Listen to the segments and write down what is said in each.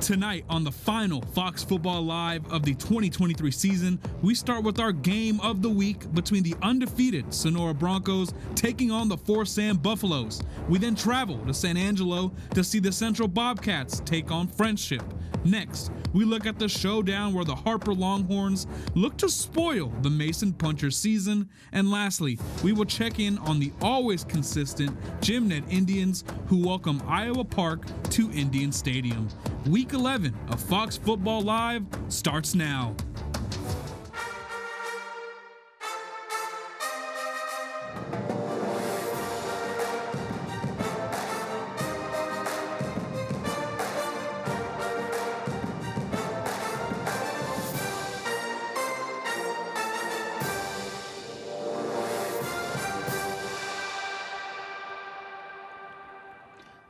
Tonight on the final Fox Football Live of the 2023 season, we start with our game of the week between the undefeated Sonora Broncos taking on the Forsan Buffaloes. We then travel to San Angelo to see the Central Bobcats take on Friendship. Next, we look at the showdown where the Harper Longhorns look to spoil the Mason Puncher season. And lastly, we will check in on the always consistent Gymnet Indians who welcome Iowa Park to Indian Stadium. Week 11 of Fox Football Live starts now.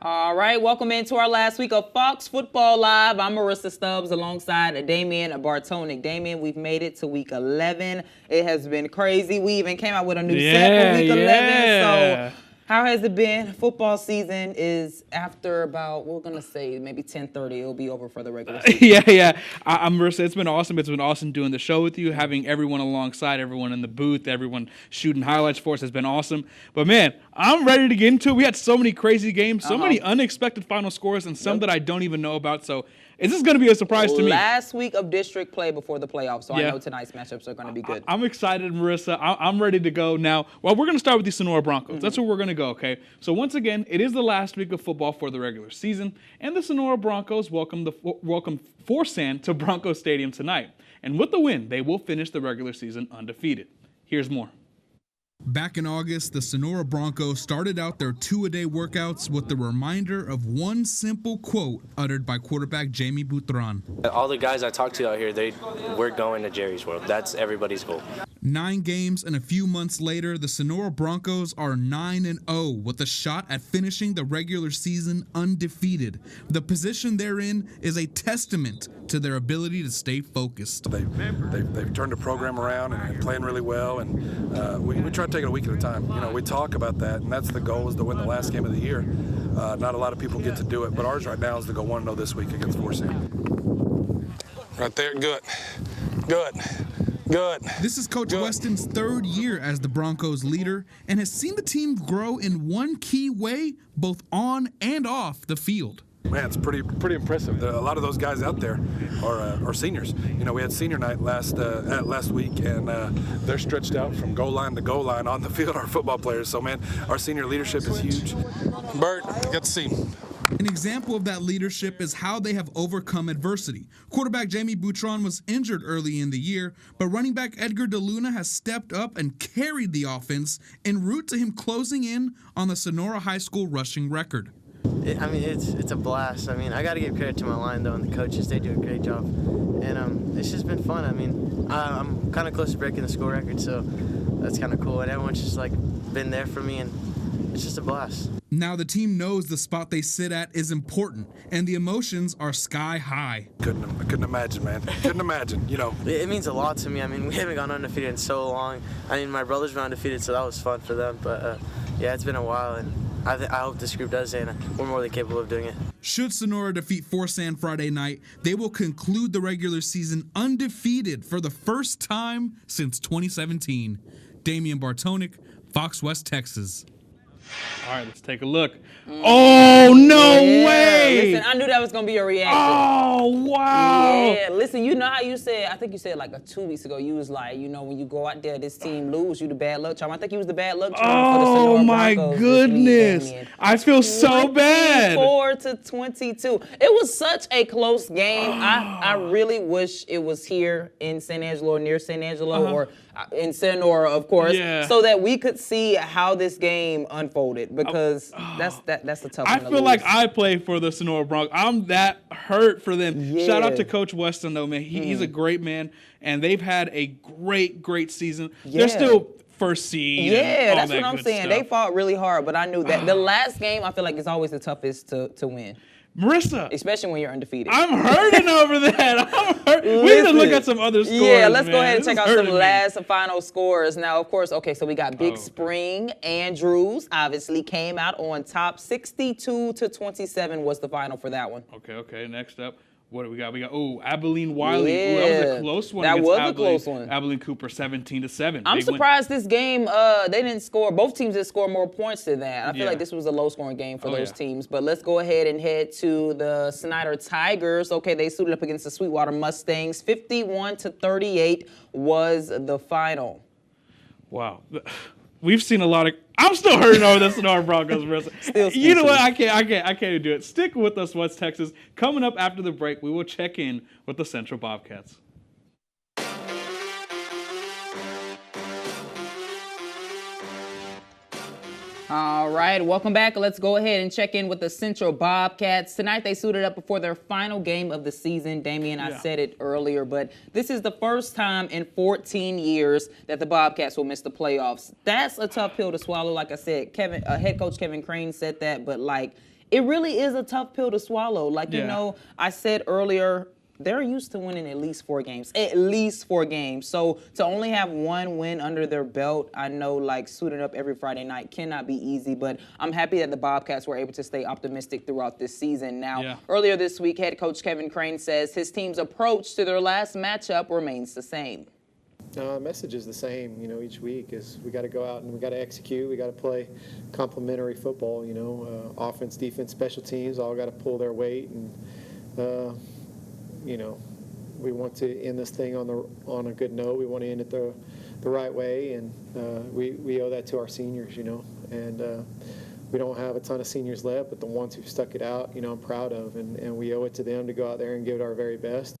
All right, welcome into our last week of Fox Football Live. I'm Marissa Stubbs alongside Damian Bartonic. Damian, we've made it to week 11. It has been crazy. We even came out with a new set for week 11. So how has it been? Football season is after about, we're going to say maybe 10:30. It'll be over for the regular season. I'm Marissa. It's been awesome. It's been awesome doing the show with you, having everyone alongside, everyone in the booth, everyone shooting highlights for us has been awesome. But, man, I'm ready to get into it. We had so many crazy games, so many unexpected final scores, and some that I don't even know about. So is this going to be a surprise to me? Last week of district play before the playoffs, so I know tonight's matchups are going to be good. I'm excited, Marissa. I'm ready to go now. Well, we're going to start with the Sonora Broncos. That's where we're going to go, okay? So once again, it is the last week of football for the regular season, and the Sonora Broncos welcome Forsan to Bronco Stadium tonight. And with the win, they will finish the regular season undefeated. Here's more. Back in August, the Sonora Broncos started out their two-a-day workouts with the reminder of one simple quote uttered by quarterback Jamie Boutron. All the guys I talked to out here, we're going to Jerry's World. That's everybody's goal. 9 games and a few months later, the Sonora Broncos are 9-0 with a shot at finishing the regular season undefeated. The position they're in is a testament to their ability to stay focused. They've turned the program around and playing really well, and we try to take it a week at a time. You know, we talk about that, and that's the goal, is to win the last game of the year. Not a lot of people get to do it, but ours right now is to go 1-0 this week against Forsan. Right there, good. This is Coach Weston's third year as the Broncos leader and has seen the team grow in one key way, both on and off the field. Man, it's pretty impressive. A lot of those guys out there are seniors. You know, we had senior night last week, and they're stretched out from goal line to goal line on the field, our football players. So, man, our senior leadership is huge. Bert, get to see him. An example of that leadership is how they have overcome adversity. Quarterback Jamie Boutron was injured early in the year, but running back Edgar DeLuna has stepped up and carried the offense en route to him closing in on the Sonora High School rushing record. It's a blast. I got to give credit to my line, though, and the coaches. They do a great job. And it's just been fun. I'm kind of close to breaking the school record, so that's kind of cool. And everyone's just, been there for me, and it's just a blast. Now the team knows the spot they sit at is important, and the emotions are sky high. I couldn't imagine, man. Couldn't imagine, you know. It means a lot to me. We haven't gone undefeated in so long. My brothers were undefeated, so that was fun for them. But, it's been a while, and I hope this group does it, and we're more than capable of doing it. Should Sonora defeat Forsan Friday night, they will conclude the regular season undefeated for the first time since 2017. Damian Bartonic, Fox West Texas. All right, let's take a look. Oh, no way! Listen, I knew that was going to be your reaction. Oh, wow! Yeah, listen, you know how you said, I think you said 2 weeks ago, you was like, when you go out there, this team lose, you the bad luck charm. I think you was the bad luck charm for the Sonora Broncos. Oh, my goodness. I feel so bad. 24-22. It was such a close game. I really wish it was here in San Angelo or near San Angelo or in Sonora, of course, so that we could see how this game unfolded, because that's a tough one I to feel lose. like I play for the Sonora Broncos. I'm that hurt for them. Yeah. Shout out to Coach Weston, though, man. He's a great man, and they've had a great season. Yeah. They're still first seed. Yeah, that's that what I'm good saying. stuff. They fought really hard, but I knew that the last game, I feel like, is always the toughest to win. Marissa, especially when you're undefeated. I'm hurting over that. I'm hurt. We need to look at some other scores. Yeah, let's go man. ahead and This check is out some hurting me. last and final scores. Now, of course, okay, so we got Big Spring. Andrews obviously came out on top. 62-27 was the final for that one. Okay. Next up, What do we got? Abilene Wiley. Yeah. Ooh, that was a close one. That against was Abilene. a close one. Abilene Cooper 17-7. I'm Big win. surprised this game, they didn't score. Both teams didn't score more points than that. I feel Yeah. like this was a low-scoring game for those yeah. teams. But let's go ahead and head to the Snyder Tigers. Okay, they suited up against the Sweetwater Mustangs. 51-38 was the final. Wow. We've seen a lot of. I'm still hurting over the Sonora Broncos, Marissa. Still You know what? speechless. I can't do it. Stick with us, West Texas. Coming up after the break, we will check in with the Central Bobcats. All right, welcome back. Let's go ahead and check in with the Central Bobcats. Tonight, they suited up before their final game of the season. Damian, I said it earlier, but this is the first time in 14 years that the Bobcats will miss the playoffs. That's a tough pill to swallow. Like I said, head coach Kevin Crane said that, but it really is a tough pill to swallow. I said earlier, they're used to winning at least 4 games. So to only have 1 win under their belt, I know suiting up every Friday night cannot be easy, but I'm happy that the Bobcats were able to stay optimistic throughout this season. Now, earlier this week, head coach Kevin Crane says his team's approach to their last matchup remains the same. Message is the same, each week is we got to go out and we got to execute. We got to play complementary football, offense, defense, special teams, all got to pull their weight. And, we want to end this thing on a good note. We want to end it the right way, and we owe that to our seniors, and we don't have a ton of seniors left, but the ones who've stuck it out, I'm proud of, and we owe it to them to go out there and give it our very best.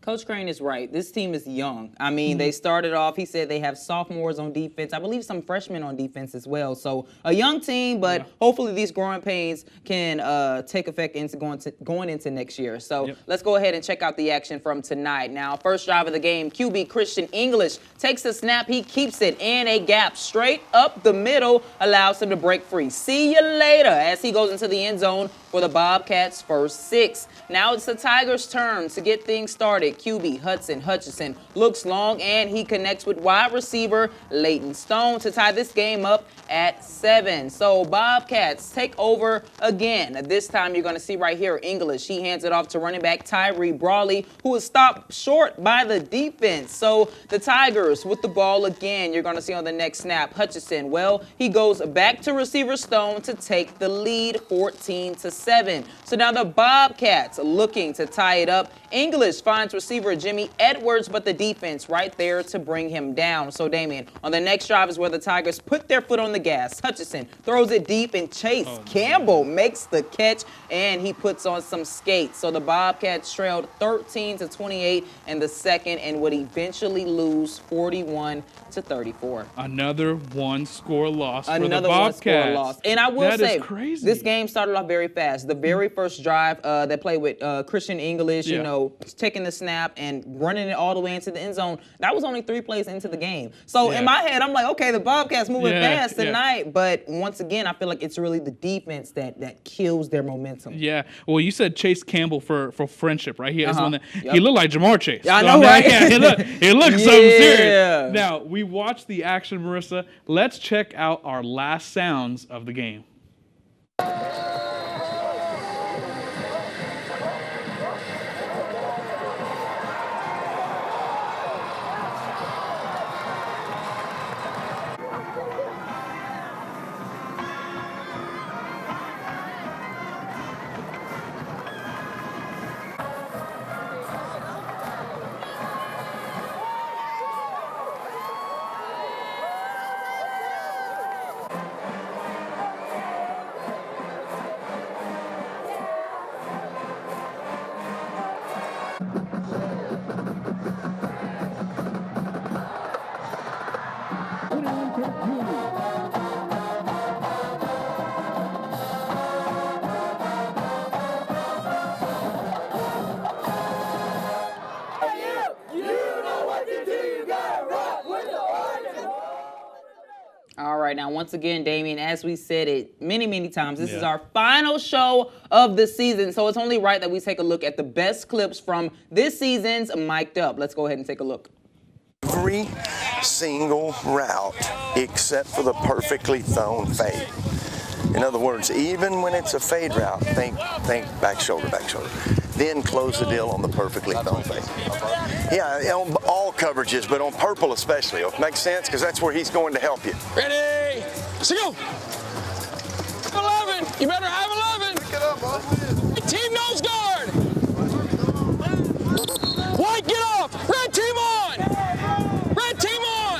Coach Crane is right. This team is young. I mean, they started off, he said they have sophomores on defense. I believe some freshmen on defense as well. So a young team, but hopefully these growing pains can take effect into going into next year. So let's go ahead and check out the action from tonight. Now, first drive of the game, QB Christian English takes the snap. He keeps it in a gap straight up the middle, allows him to break free. See you later as he goes into the end zone for the Bobcats' first 6. Now it's the Tigers' turn to get things started. QB Hudson Hutchinson looks long, and he connects with wide receiver Leighton Stone to tie this game up at 7. So Bobcats take over again. This time you're going to see right here English. He hands it off to running back Tyree Brawley, who is stopped short by the defense. So the Tigers with the ball again. You're going to see on the next snap Hutchinson. Well, he goes back to receiver Stone to take the lead 14-7. So now the Bobcats looking to tie it up. English finds receiver Jimmy Edwards, but the defense right there to bring him down. So Damian, on the next drive is where the Tigers put their foot on the gas. Hutchinson throws it deep, and Chase Campbell makes the catch, and he puts on some skates. So the Bobcats trailed 13-28 in the second and would eventually lose 41-34. Another one-score loss for the Another Bobcats. one-score loss. And I will say, crazy. This game started off very fast. The very first drive, they played with Christian English, taking the snap and running it all the way into the end zone. That was only 3 plays into the game. So in my head, I'm like, okay, the Bobcats moving fast tonight. But once again, I feel like it's really the defense that kills their momentum. Yeah. Well, you said Chase Campbell for friendship, right? He looked like Jamar Chase. Yeah, I know, right? He looked something serious. Now, we watched the action, Marissa. Let's check out our last sounds of the game. All right, now once again, Damian, as we said it many, many times, this is our final show of the season. So it's only right that we take a look at the best clips from this season's Mic'd Up. Let's go ahead and take a look. Every single route except for the perfectly thrown fade. In other words, even when it's a fade route, think back shoulder, back shoulder. then close the deal on the perfectly thrown fake. Yeah, on all coverages, but on purple especially. Makes sense? Because that's where he's going to help you. Ready? Let's go. 11. You better have 11. Pick it up, boss. Team nose guard. White, get off. Red team on. Red team on.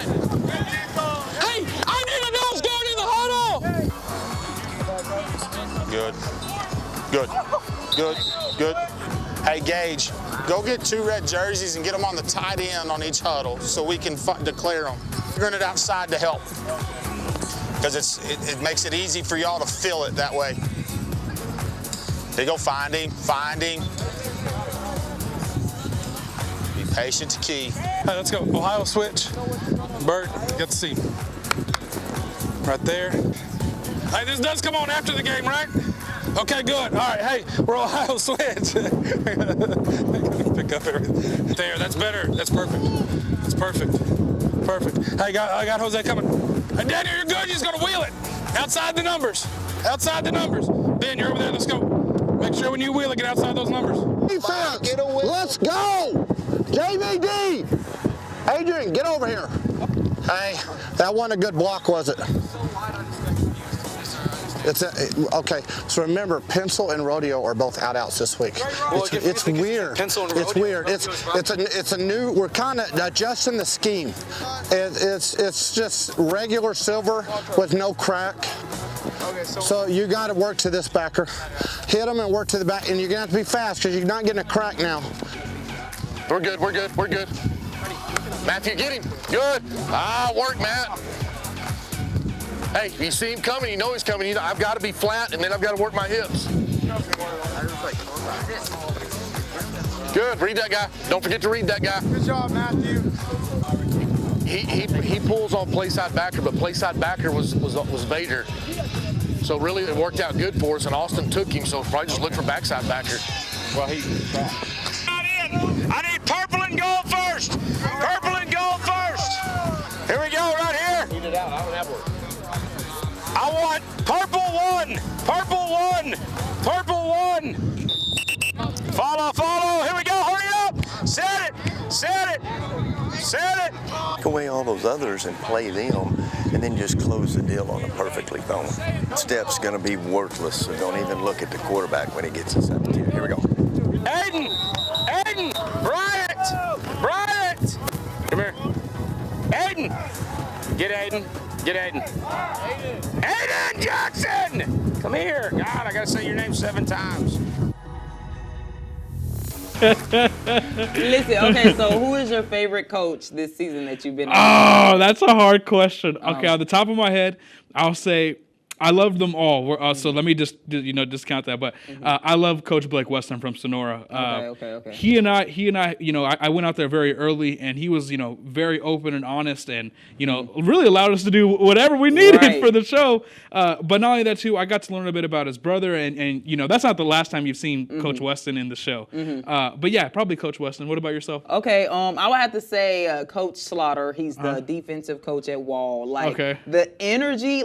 Hey, I need a nose guard in the huddle. Good. Good. Good. Good. Hey, Gage, go get 2 red jerseys and get them on the tight end on each huddle so we can declare them. Run it outside to help. Because it makes it easy for y'all to fill it that way. They go find him. Be patient to key. Hey, let's go. Ohio switch. Bert, get the seam. Right there. Hey, this does come on after the game, right? Okay, good. All right, hey, we're Ohio switch. Pick up everything. There, that's better. That's perfect. That's perfect. Perfect. Hey, I got Jose coming. Hey, Daniel, you're good. You're just going to wheel it. Outside the numbers. Outside the numbers. Ben, you're over there. Let's go. Make sure when you wheel it, get outside those numbers. Defense. Let's go. JVD. Adrian, get over here. Hey, that wasn't a good block, was it? Okay, so remember, Pencil and Rodeo are both outs this week. It's weird. It's weird. It's a new. We're kind of adjusting the scheme. It's just regular silver with no crack. So you got to work to this backer, hit them and work to the back, and you're gonna have to be fast because you're not getting a crack now. We're good. Matthew, get him. Good. Work, Matt. Hey, you see him coming, you know he's coming. I've got to be flat, and then I've got to work my hips. Good, read that guy. Don't forget to read that guy. Good job, Matthew. He pulls on play side backer, but play side backer was Vader. So really, it worked out good for us, and Austin took him, so probably just look for backside backer. Well, I need purple and gold first. Purple and gold first. Here we go, right here. Read it out. I don't have one. I want purple 1, purple 1, purple 1. Follow. Here we go. Hurry up. Set it. Take away all those others and play them, and then just close the deal on a perfectly thrown. Step's going to be worthless, so don't even look at the quarterback when he gets his 17. Here we go. Aiden, Bryant. Come here. Aiden. Get Aiden. Aiden Jackson! Come here. God, I got to say your name 7 times. Listen, okay, so who is your favorite coach this season that you've been in? Oh, that's a hard question. Okay, on the top of my head, I'll say I love them all. So let me just discount that. But I love Coach Blake Weston from Sonora. Okay. He and I, I went out there very early, and he was, very open and honest, and really allowed us to do whatever we needed for the show. But not only that too, I got to learn a bit about his brother, and that's not the last time you've seen Coach Weston in the show. But yeah, probably Coach Weston. What about yourself? Okay, I would have to say Coach Slaughter. He's the defensive coach at Wall. The energy,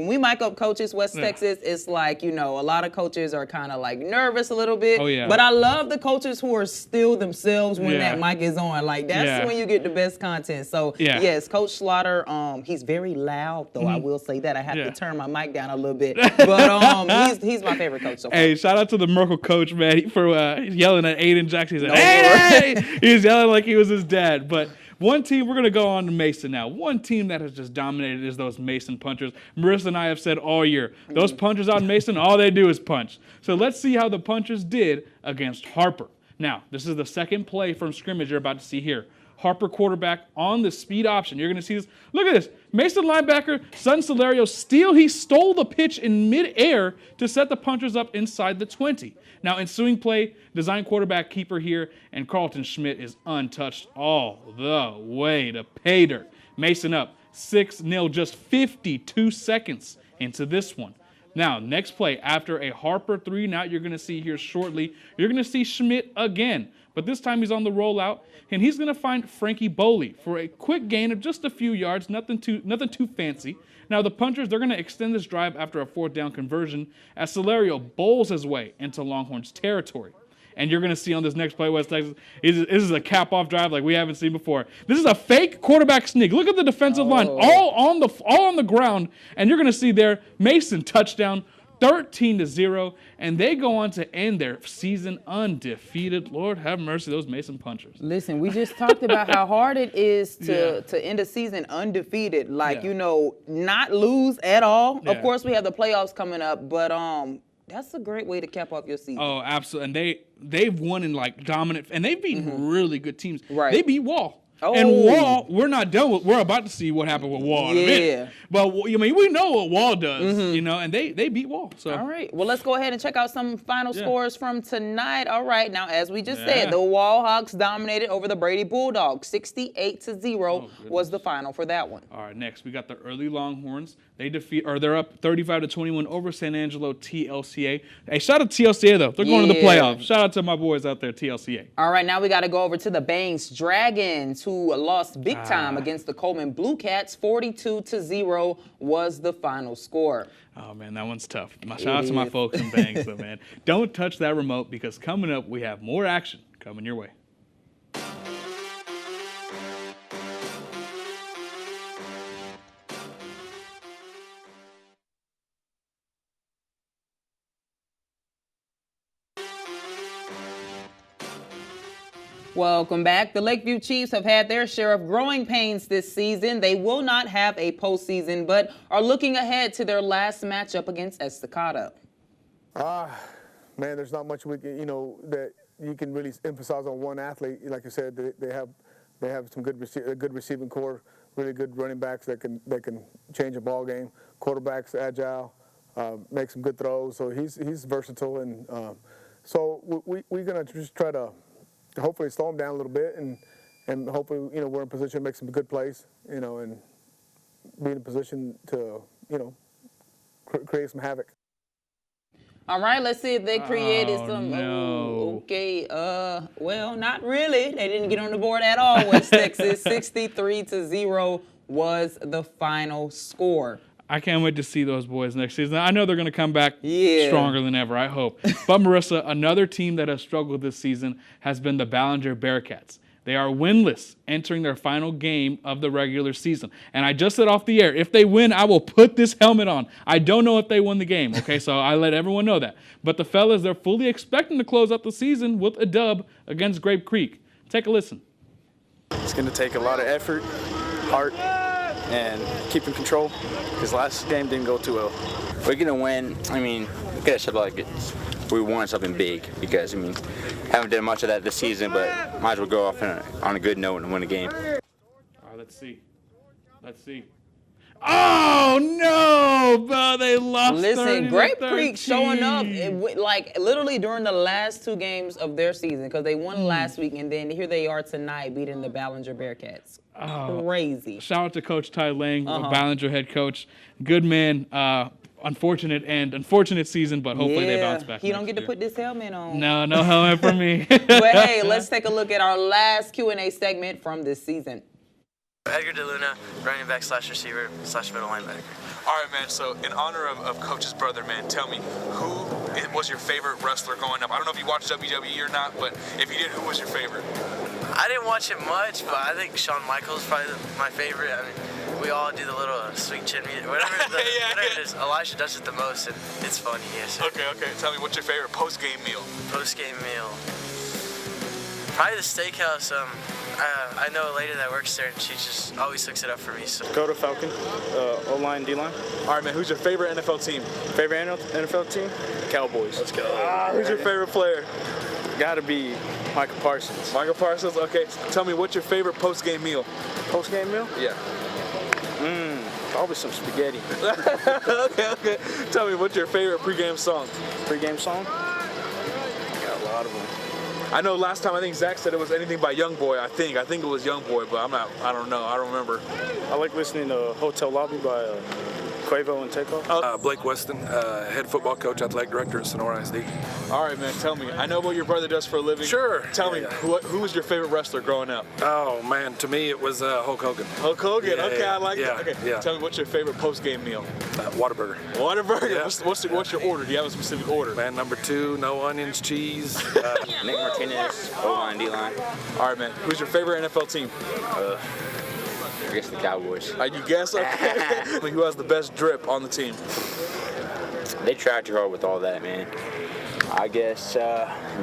when we mic up coaches West Texas, it's like, a lot of coaches are kind of like nervous a little bit. Oh, yeah. But I love the coaches who are still themselves when that mic is on. Like, that's when you get the best content. So, yes, Coach Slaughter, he's very loud, though. I will say that. I have to turn my mic down a little bit. But he's my favorite coach so far. Hey, shout out to the Merkle coach, man, for yelling at Aiden Jackson. He said, hey! He was yelling like he was his dad. But one team, we're going to go on to Mason now. One team that has just dominated is those Mason punchers. Marissa and I have said all year, those punchers out in Mason, all they do is punch. So let's see how the punchers did against Harper. Now, this is the second play from scrimmage you're about to see here. Harper quarterback on the speed option. You're going to see this. Look at this. Mason linebacker, Sun Solario, he stole the pitch in midair to set the punchers up inside the 20. Now, ensuing play, design quarterback keeper here, and Carlton Schmidt is untouched all the way to pay dirt. Mason up 6-0, just 52 seconds into this one. Now, next play, after a Harper 3-and-out, you're going to see here shortly, you're going to see Schmidt again. But this time he's on the rollout, and he's going to find Frankie Boley for a quick gain of just a few yards, nothing too fancy. Now, the punchers, they're going to extend this drive after a 4th down conversion as Solario bowls his way into Longhorns territory. And you're going to see on this next play, West Texas, this is a cap-off drive like we haven't seen before. This is a fake quarterback sneak. Look at the defensive line, all on the ground, and you're going to see there Mason touchdown, 13-0, and they go on to end their season undefeated. Lord have mercy, those Mason punchers. Listen, we just talked about how hard it is to end a season undefeated, not lose at all. Yeah. Of course, we have the playoffs coming up, but that's a great way to cap off your season. Oh, absolutely. And they've won in dominant, and they've beaten really good teams. Right. They beat Wall. Oh. And Wall, we're not done with. We're about to see what happened with Wall in a minute. But I mean, we know what Wall does, and they beat Wall. So all right. Well, let's go ahead and check out some final scores from tonight. All right. Now, as we just said, the Wall Hawks dominated over the Brady Bulldogs. 68-0 was the final for that one. All right. Next, we got the early Longhorns. They're up 35-21 over San Angelo TLCA. Hey, shout out to TLCA though. They're going to the playoffs. Shout out to my boys out there, TLCA. All right, now we got to go over to the Banks Dragons, who lost big time against the Coleman Blue Cats. 42-0 was the final score. Oh man, that one's tough. Shout out to my folks in Banks though, man. Don't touch that remote because coming up we have more action coming your way. Welcome back. The Lakeview Chiefs have had their share of growing pains this season. They will not have a postseason, but are looking ahead to their last matchup against Estacado. Man, there's not much that you can really emphasize on one athlete. Like you said, they have some good receiving core, really good running backs that can change a ball game. Quarterback's agile, make some good throws. So he's versatile, and so we're gonna just try to hopefully slow him down a little bit, and hopefully we're in position to make some good plays, and be in a position to create some havoc. All right, let's see if they created some. No. Okay, well, not really. They didn't get on the board at all. West Texas 63-0 was the final score. I can't wait to see those boys next season. I know they're going to come back stronger than ever, I hope. But, Marissa, another team that has struggled this season has been the Ballinger Bearcats. They are winless entering their final game of the regular season. And I just said off the air, if they win, I will put this helmet on. I don't know if they won the game, okay? So I let everyone know that. But the fellas, they're fully expecting to close out the season with a dub against Grape Creek. Take a listen. It's going to take a lot of effort, heart, and keeping control, because last game didn't go too well. We're going to win. I mean, we got to show like we want something big, because, I mean, haven't done much of that this season, but might as well go off on a good note and win a game. All right, let's see. Oh, no, bro, they lost. Listen, Grape Creek showing up literally during the last two games of their season, because they won last week, and then here they are tonight beating the Ballinger Bearcats. Crazy. Shout out to Coach Ty Lang, Ballinger head coach. Good man. Unfortunate season, but hopefully they bounce back. He don't get to put this helmet on. No helmet for me. But hey, let's take a look at our last Q&A segment from this season. Edgar DeLuna, running back / receiver / middle linebacker. All right, man, so in honor of Coach's brother, man, tell me, who was your favorite wrestler growing up? I don't know if you watched WWE or not, but if you did, who was your favorite? I didn't watch it much, but I think Shawn Michaels is probably my favorite. I mean, we all do the little sweet chin music, whatever it is. Elisha does it the most, and it's funny, yes. Okay. Tell me, what's your favorite post-game meal? Post-game meal. Probably the steakhouse. I know a lady that works there, and she just always hooks it up for me. So. Go to Falcon, O-line, D-line. All right, man, who's your favorite NFL team? Favorite NFL team? Cowboys. Let's go. Who's your favorite player? Got to be Michael Parsons. Michael Parsons, okay. Tell me, what's your favorite post-game meal? Post-game meal? Yeah. Probably some spaghetti. Okay. Tell me, what's your favorite pregame song? Pregame song? I got a lot of them. I know last time I think Zach said it was anything by Youngboy. I think it was Youngboy, but I don't know. I don't remember. I like listening to Hotel Lobby by Quavo and Takeoff. Blake Weston, head football coach, athletic director at Sonora ISD. All right, man. Tell me. I know what your brother does for a living. Sure. Tell me, who was your favorite wrestler growing up? Oh man, to me it was Hulk Hogan. Hulk Hogan. Yeah, okay, I like yeah, that. Okay. yeah. Tell me, what's your favorite post-game meal? Whataburger. Whataburger. Yeah. What's your order? Do you have a specific order? Man, number 2, no onions, cheese. Nick Martinez, O-line, D-line. All right, man. Who's your favorite NFL team? I guess the Cowboys. You guess? Okay. Who has the best drip on the team? They tried too hard with all that, man. I guess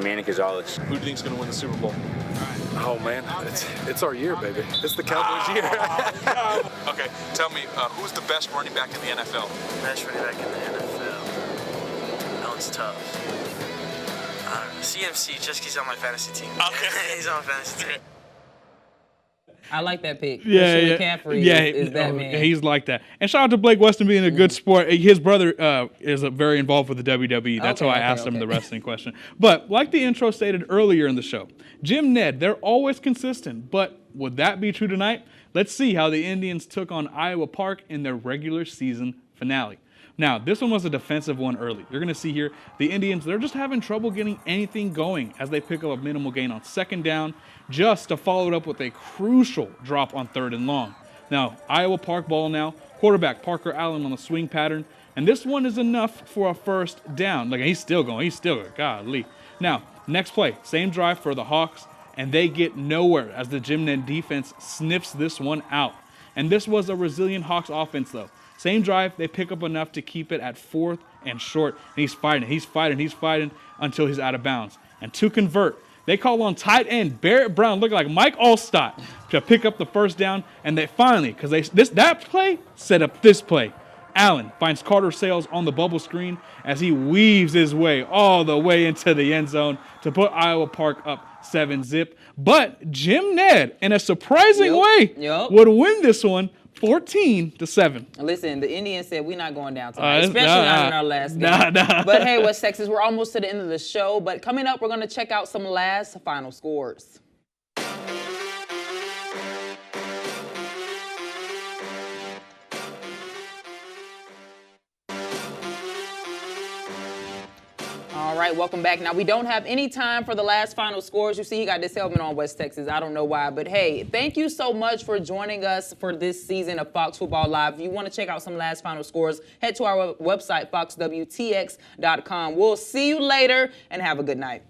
Manny Gonzalez. Who do you think's going to win the Super Bowl? Oh man, it's our year, baby. It's the Cowboys' year. Okay, tell me, who's the best running back in the NFL? Best running back in the NFL. That one's tough. CMC, just because he's on my fantasy team. Okay. He's on my fantasy team. I like that pick. Yeah, Christian McCaffrey is that man. He's like that. And shout out to Blake Weston being a good sport. His brother is very involved with the WWE. That's why I asked him the wrestling question. But like the intro stated earlier in the show, Jim Ned, they're always consistent. But would that be true tonight? Let's see how the Indians took on Iowa Park in their regular season finale. Now, this one was a defensive one early. You're going to see here the Indians, they're just having trouble getting anything going as they pick up a minimal gain on second down, just to follow it up with a crucial drop on 3rd and long. Now, Iowa Park ball now, quarterback Parker Allen on the swing pattern, and this one is enough for a first down. Like, he's still going, golly. Now, next play, same drive for the Hawks, and they get nowhere as the Jim Ned defense sniffs this one out. And this was a resilient Hawks offense, though. Same drive, they pick up enough to keep it at 4th and short. And he's fighting until he's out of bounds. And to convert, they call on tight end Barrett Brown, looking like Mike Allstott, to pick up the first down. And they finally, because that play set up this play. Allen finds Carter Sales on the bubble screen as he weaves his way all the way into the end zone to put Iowa Park up 7-zip. But Jim Ned, in a surprising way, would win this one 14-7. Listen, the Indians said we're not going down tonight, especially not in our last game. But hey, West Texas, we're almost to the end of the show. But coming up, we're going to check out some last final scores. All right, welcome back. Now, we don't have any time for the last final scores. You see, he got this helmet on, West Texas. I don't know why. But, hey, thank you so much for joining us for this season of Fox Football Live. If you want to check out some last final scores, head to our website, foxwtx.com. We'll see you later, and have a good night.